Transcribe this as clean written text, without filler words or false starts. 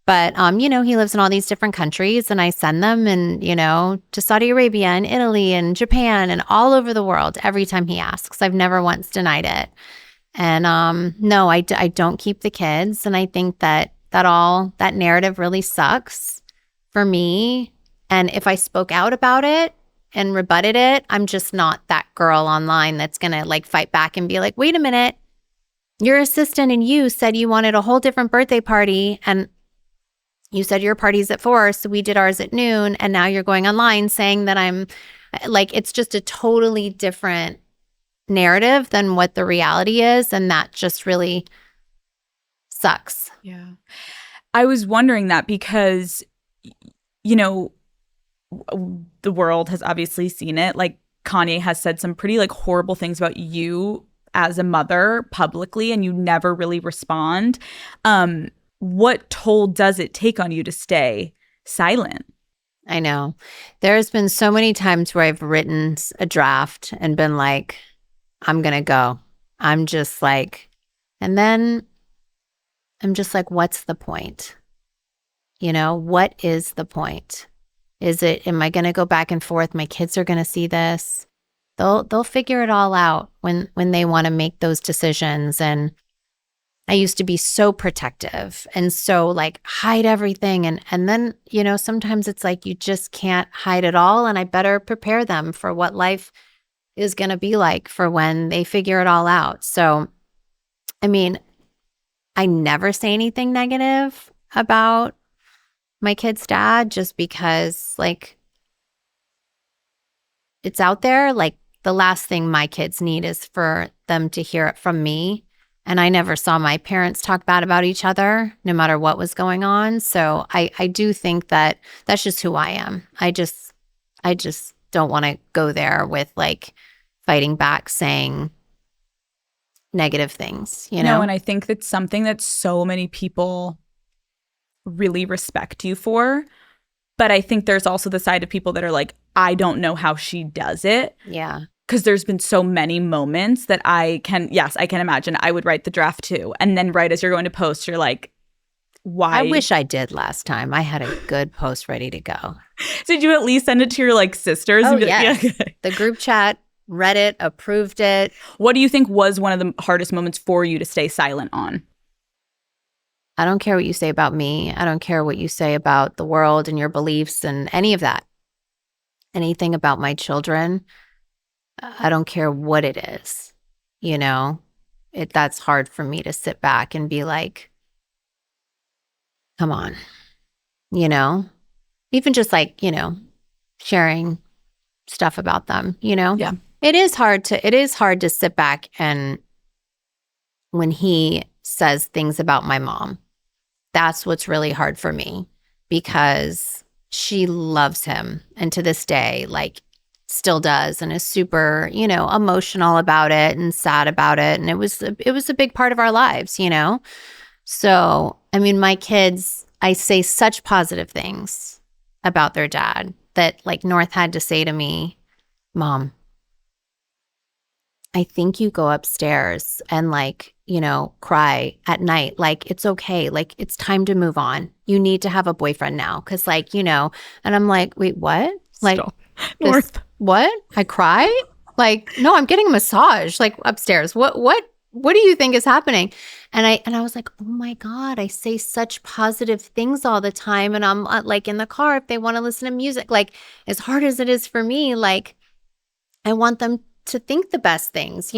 But, he lives in all these different countries, and I send them and, to Saudi Arabia and Italy and Japan and all over the world every time he asks. I've never once denied it. And no, I don't keep the kids. And I think that narrative really sucks for me. And if I spoke out about it and rebutted it, I'm just not that girl online that's going to like fight back and be like, wait a minute, your assistant and you said you wanted a whole different birthday party. And you said your party's at 4, so we did ours at noon. And now you're going online saying that I'm like, it's just a totally different narrative than what the reality is. And that just really sucks. Yeah. I was wondering that because, the world has obviously seen it. Like Kanye has said some pretty like horrible things about you as a mother publicly, and you never really respond. What toll does it take on you to stay silent? I know. There's been so many times where I've written a draft and been like, I'm going to go. I'm just like, and then I'm just like, what's the point? What is the point? Am I going to go back and forth? My kids are going to see this. They'll figure it all out when they want to make those decisions. And I used to be so protective and so like hide everything. And then, sometimes it's like you just can't hide it all. And I better prepare them for what life is going to be like for when they figure it all out. So, I mean, I never say anything negative about my kid's dad just because like it's out there. Like the last thing my kids need is for them to hear it from me. And I never saw my parents talk bad about each other, no matter what was going on. So I do think that that's just who I am. I just don't want to go there with like fighting back, saying negative things, No, and I think that's something that so many people really respect you for. But I think there's also the side of people that are like, I don't know how she does it. Yeah. Because there's been so many moments that I can imagine. I would write the draft too. And then right as you're going to post, you're like, why? I wish I did last time. I had a good post ready to go. Did you at least send it to your like sisters? Oh, yes. Yeah. The group chat read it, approved it. What do you think was one of the hardest moments for you to stay silent on? I don't care what you say about me. I don't care what you say about the world and your beliefs and any of that. Anything about my children, I don't care what it is. That's hard for me to sit back and be like, come on, even just like, sharing stuff about them, Yeah. It is hard to sit back and when he says things about my mom, that's what's really hard for me because she loves him. And to this day, like still does and is super, emotional about it and sad about it. And it was a big part of our lives, So, I mean, my kids, I say such positive things about their dad that like North had to say to me, Mom, I think you go upstairs and like, cry at night. Like, it's okay. Like, it's time to move on. You need to have a boyfriend now. Cause like, and I'm like, wait, what? Like, North. What? I cry? Like, no, I'm getting a massage like upstairs. What do you think is happening? And I was like, oh my God, I say such positive things all the time. And I'm like in the car, if they want to listen to music, like as hard as it is for me, like I want them to think the best things,